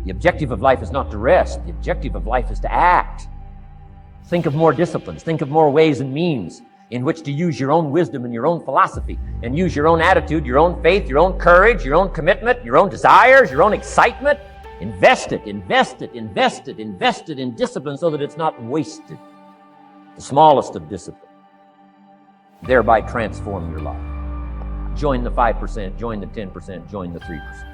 The objective of life is not to rest. The objective of life is to act. Think of more disciplines. Think of more ways and means in which to use your own wisdom and your own philosophy and use your own attitude, your own faith, your own courage, your own commitment, your own desires, your own excitement. Invest it in discipline so that it's not wasted. The smallest of discipline. Thereby transform your life. Join the 5%, join the 10%, join the 3%.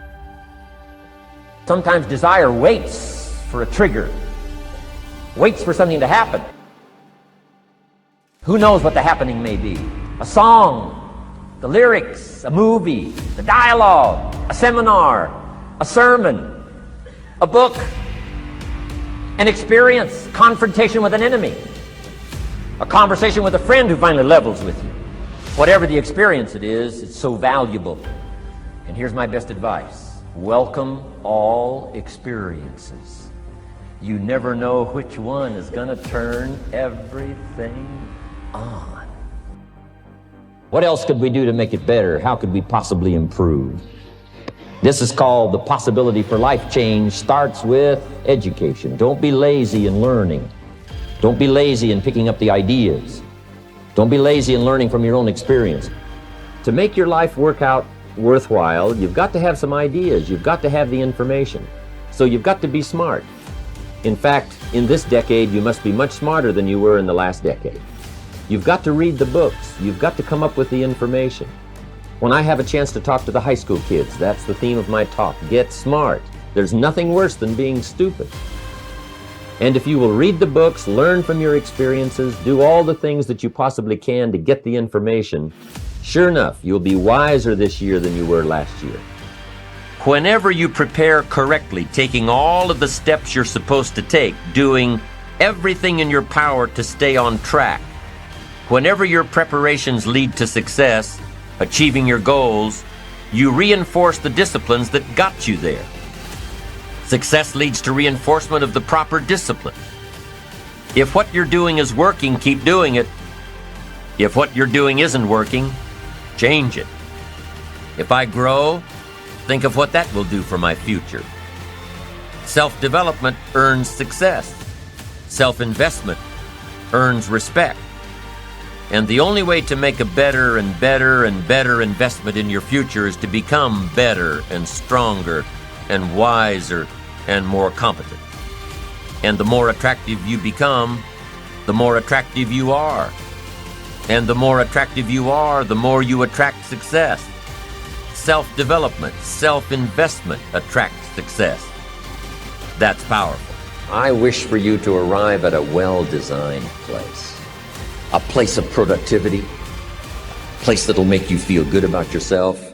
Sometimes desire waits for a trigger, waits for something to happen. Who knows what the happening may be? A song, the lyrics, a movie, the dialogue, a seminar, a sermon, a book, an experience, confrontation with an enemy, a conversation with a friend who finally levels with you. Whatever the experience it is, it's so valuable. And here's my best advice. Welcome all experiences. You never know which one is going to turn everything on. What else could we do to make it better? How could we possibly improve? This is called the possibility for life change. Starts with education. Don't be lazy in learning. Don't be lazy in picking up the ideas. Don't be lazy in learning from your own experience. To make your life work out worthwhile, you've got to have some ideas. You've got to have the information. So you've got to be smart. In fact, in this decade, you must be much smarter than you were in the last decade. You've got to read the books. You've got to come up with the information. When I have a chance to talk to the high school kids, that's the theme of my talk. Get smart. There's nothing worse than being stupid. And if you will read the books, learn from your experiences, do all the things that you possibly can to get the information, sure enough, you'll be wiser this year than you were last year. Whenever you prepare correctly, taking all of the steps you're supposed to take, doing everything in your power to stay on track, whenever your preparations lead to success, achieving your goals, you reinforce the disciplines that got you there. Success leads to reinforcement of the proper discipline. If what you're doing is working, keep doing it. If what you're doing isn't working, change it. If I grow, think of what that will do for my future. Self-development earns success. Self-investment earns respect. And the only way to make a better and better and better investment in your future is to become better and stronger and wiser and more competent. And the more attractive you become, the more attractive you are. And the more attractive you are, the more you attract success. Self-development, self-investment attracts success. That's powerful. I wish for you to arrive at a well-designed place. A place of productivity. A place that'll make you feel good about yourself.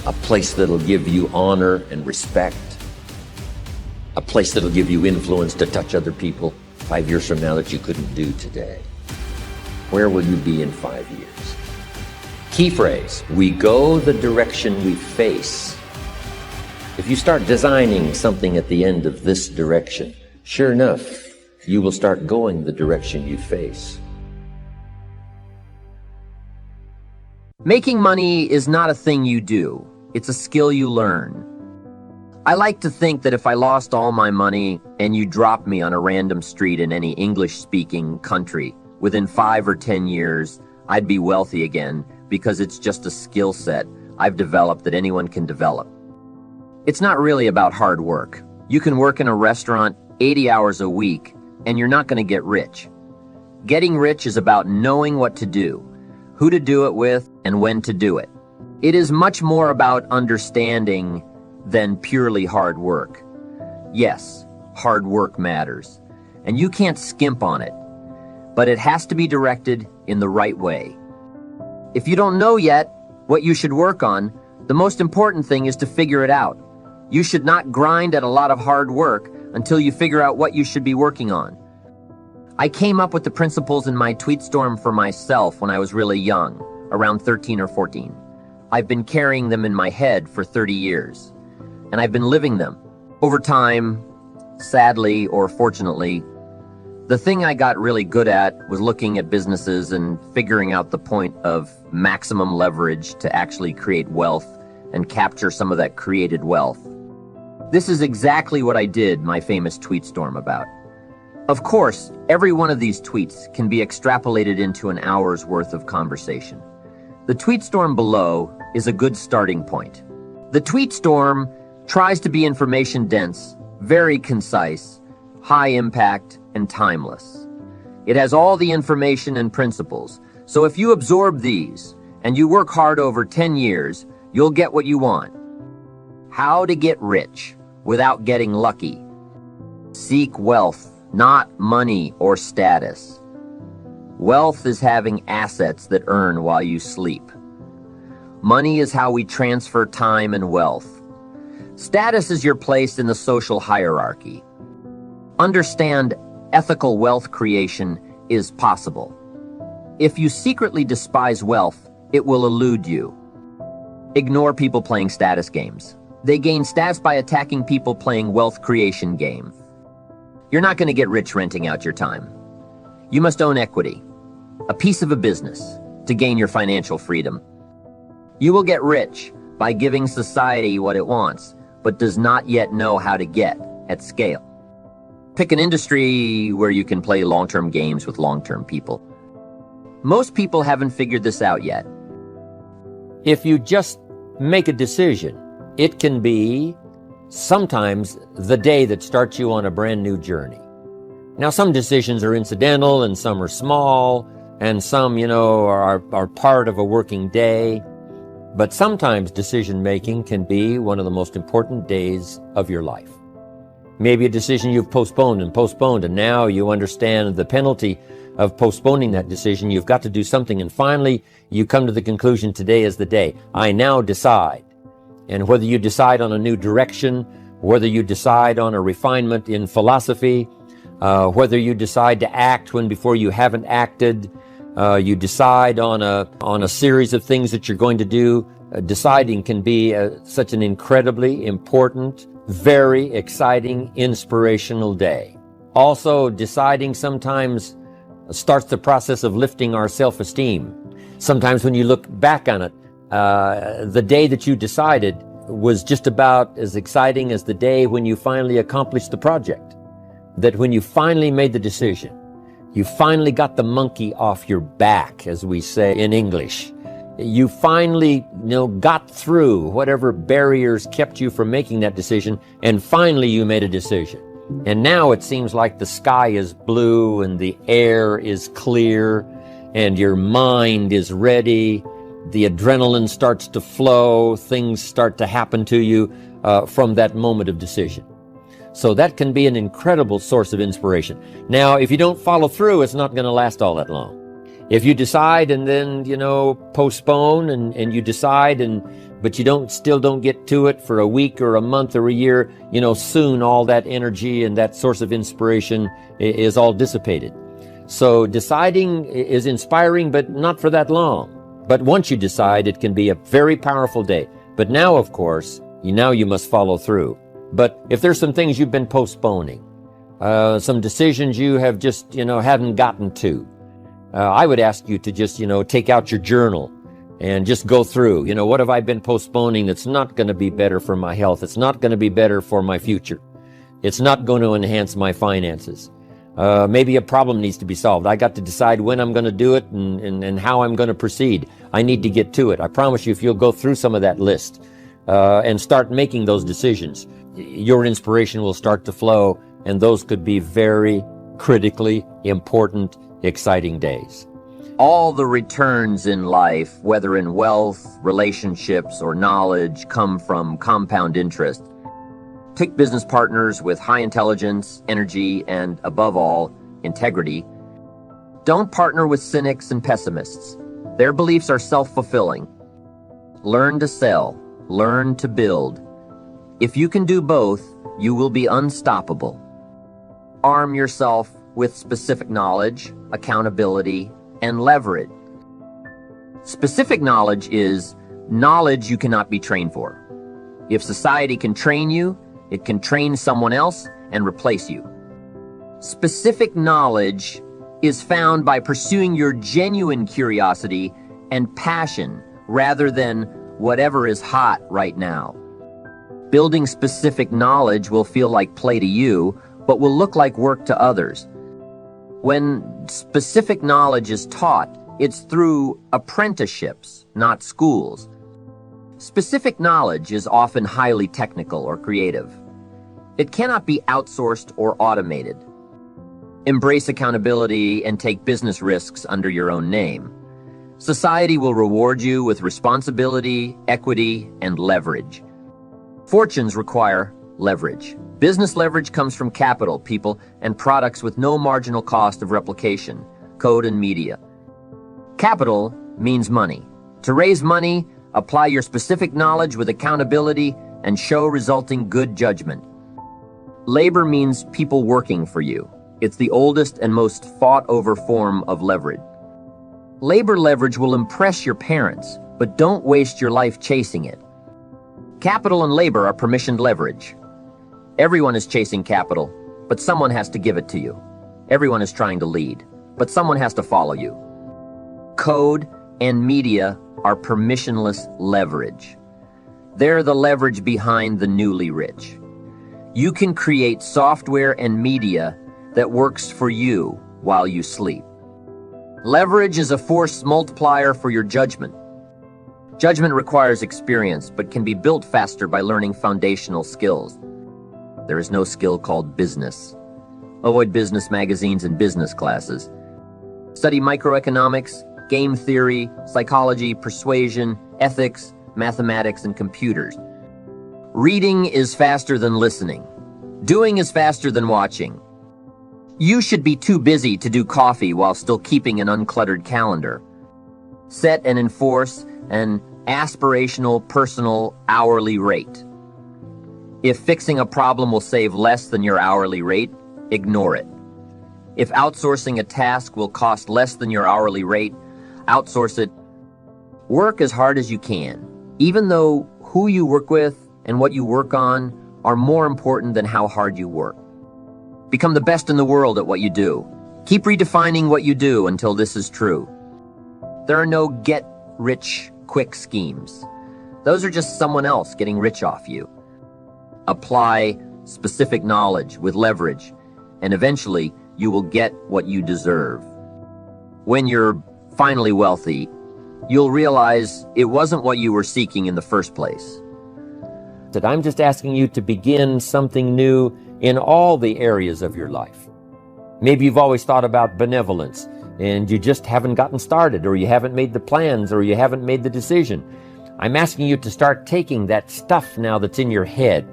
A place that'll give you honor and respect. A place that'll give you influence to touch other people 5 years from now that you couldn't do today. Where will you be in 5 years? Key phrase, we go the direction we face. If you start designing something at the end of this direction, sure enough, you will start going the direction you face. Making money is not a thing you do. It's a skill you learn. I like to think that if I lost all my money and you dropped me on a random street in any English-speaking country, within 5 or 10 years, I'd be wealthy again because it's just a skill set I've developed that anyone can develop. It's not really about hard work. You can work in a restaurant 80 hours a week and you're not going to get rich. Getting rich is about knowing what to do, who to do it with, and when to do it. It is much more about understanding than purely hard work. Yes, hard work matters, and you can't skimp on it, but it has to be directed in the right way. If you don't know yet what you should work on, the most important thing is to figure it out. You should not grind at a lot of hard work until you figure out what you should be working on. I came up with the principles in my tweet storm for myself when I was really young, around 13 or 14. I've been carrying them in my head for 30 years, and I've been living them. Over time, sadly or fortunately, the thing I got really good at was looking at businesses and figuring out the point of maximum leverage to actually create wealth and capture some of that created wealth. This is exactly what I did my famous tweet storm about. Of course, every one of these tweets can be extrapolated into an hour's worth of conversation. The tweet storm below is a good starting point. The tweet storm tries to be information dense, very concise, high impact, and timeless. It has all the information and principles, so if you absorb these and you work hard over 10 years, you'll get what you want. How to get rich without getting lucky. Seek wealth, not money or status. Wealth is having assets that earn while you sleep. Money is how we transfer time and wealth. Status is your place in the social hierarchy. Understand ethical wealth creation is possible. If you secretly despise wealth, it will elude you. Ignore people playing status games. They gain stats by attacking people playing wealth creation game. You're not going to get rich renting out your time. You must own equity, a piece of a business, to gain your financial freedom. You will get rich by giving society what it wants, but does not yet know how to get at scale. Pick an industry where you can play long-term games with long-term people. Most people haven't figured this out yet. If you just make a decision, it can be sometimes the day that starts you on a brand new journey. Now, some decisions are incidental and some are small and some, are part of a working day. But sometimes decision making can be one of the most important days of your life. Maybe a decision you've postponed, and now you understand the penalty of postponing that decision. You've got to do something, and finally you come to the conclusion, today is the day. I now decide. And whether you decide on a new direction, whether you decide on a refinement in philosophy, whether you decide to act when before you haven't acted, you decide on a series of things that you're going to do. Deciding can be such an incredibly important, very exciting, inspirational day. Also, deciding sometimes starts the process of lifting our self-esteem. Sometimes when you look back on it, the day that you decided was just about as exciting as the day when you finally accomplished the project. That when you finally made the decision, you finally got the monkey off your back, as we say in English. You finally, got through whatever barriers kept you from making that decision, and finally you made a decision. And now it seems like the sky is blue and the air is clear and your mind is ready. The adrenaline starts to flow, things start to happen to you from that moment of decision. So that can be an incredible source of inspiration. Now, if you don't follow through, it's not going to last all that long. If you decide and then, postpone and you decide but you still don't get to it for a week or a month or a year, soon all that energy and that source of inspiration is all dissipated. So deciding is inspiring, but not for that long. But once you decide, it can be a very powerful day. But now, of course, you must follow through. But if there's some things you've been postponing, some decisions you have just, haven't gotten to, I would ask you to just, take out your journal and just go through, what have I been postponing that's not going to be better for my health? It's not going to be better for my future. It's not going to enhance my finances. Maybe a problem needs to be solved. I got to decide when I'm going to do it and how I'm going to proceed. I need to get to it. I promise you, if you'll go through some of that list and start making those decisions, your inspiration will start to flow, and those could be very critically important, exciting days. All the returns in life, whether in wealth, relationships, or knowledge, come from compound interest. Pick business partners with high intelligence, energy, and above all, integrity. Don't partner with cynics and pessimists. Their beliefs are self-fulfilling. Learn to sell. Learn to build. If you can do both, you will be unstoppable. Arm yourself with specific knowledge, accountability, and leverage. Specific knowledge is knowledge you cannot be trained for. If society can train you, it can train someone else and replace you. Specific knowledge is found by pursuing your genuine curiosity and passion rather than whatever is hot right now. Building specific knowledge will feel like play to you, but will look like work to others. When specific knowledge is taught, it's through apprenticeships, not schools. Specific knowledge is often highly technical or creative. It cannot be outsourced or automated. Embrace accountability and take business risks under your own name. Society will reward you with responsibility, equity, and leverage. Fortunes require leverage. Business leverage comes from capital, people, and products with no marginal cost of replication, code and media. Capital means money. To raise money, apply your specific knowledge with accountability and show resulting good judgment. Labor means people working for you. It's the oldest and most fought-over form of leverage. Labor leverage will impress your parents, but don't waste your life chasing it. Capital and labor are permissioned leverage. Everyone is chasing capital, but someone has to give it to you. Everyone is trying to lead, but someone has to follow you. Code and media are permissionless leverage. They're the leverage behind the newly rich. You can create software and media that works for you while you sleep. Leverage is a force multiplier for your judgment. Judgment requires experience, but can be built faster by learning foundational skills. There is no skill called business. Avoid business magazines and business classes. Study microeconomics, game theory, psychology, persuasion, ethics, mathematics, and computers. Reading is faster than listening. Doing is faster than watching. You should be too busy to do coffee while still keeping an uncluttered calendar. Set and enforce an aspirational, personal, hourly rate. If fixing a problem will save less than your hourly rate, ignore it. If outsourcing a task will cost less than your hourly rate, outsource it. Work as hard as you can, even though who you work with and what you work on are more important than how hard you work. Become the best in the world at what you do. Keep redefining what you do until this is true. There are no get-rich-quick schemes. Those are just someone else getting rich off you. Apply specific knowledge with leverage, and eventually you will get what you deserve. When you're finally wealthy, you'll realize it wasn't what you were seeking in the first place. I'm just asking you to begin something new in all the areas of your life. Maybe you've always thought about benevolence and you just haven't gotten started, or you haven't made the plans, or you haven't made the decision. I'm asking you to start taking that stuff now that's in your head,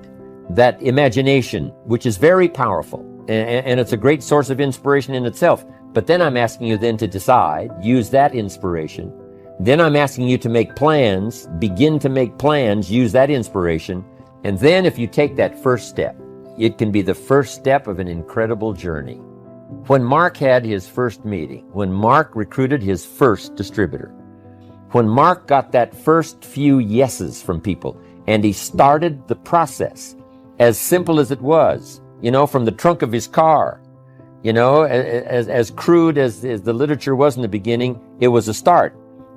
that imagination, which is very powerful, and it's a great source of inspiration in itself. But then I'm asking you then to decide, use that inspiration. Then I'm asking you to make plans, begin to make plans, use that inspiration. And then if you take that first step, it can be the first step of an incredible journey. When Mark had his first meeting, when Mark recruited his first distributor, when Mark got that first few yeses from people, and he started the process, as simple as it was, from the trunk of his car, as crude as the literature was in the beginning, it was a start.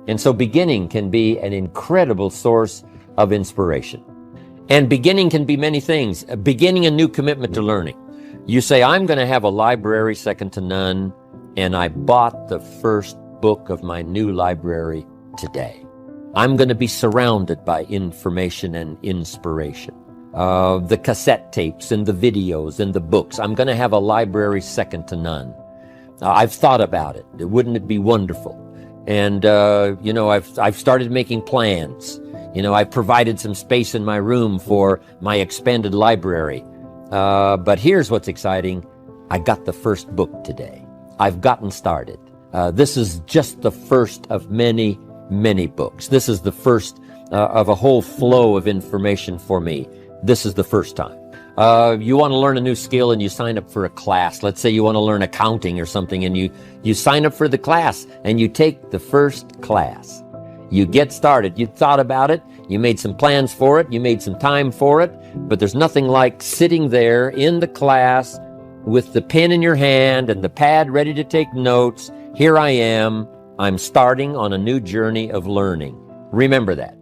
And so beginning can be an incredible source of inspiration. And beginning can be many things. Beginning a new commitment to learning. You say, I'm going to have a library second to none, and I bought the first book of my new library today. I'm going to be surrounded by information and inspiration. The cassette tapes and the videos and the books. I'm going to have a library second to none. I've thought about it. Wouldn't it be wonderful? And, I've started making plans. I've provided some space in my room for my expanded library. But here's what's exciting. I got the first book today. I've gotten started. This is just the first of many, many books. This is the first of a whole flow of information for me. This is the first time. You want to learn a new skill and you sign up for a class. Let's say you want to learn accounting or something, and you sign up for the class and you take the first class. You get started. You thought about it. You made some plans for it. You made some time for it. But there's nothing like sitting there in the class with the pen in your hand and the pad ready to take notes. Here I am. I'm starting on a new journey of learning. Remember that.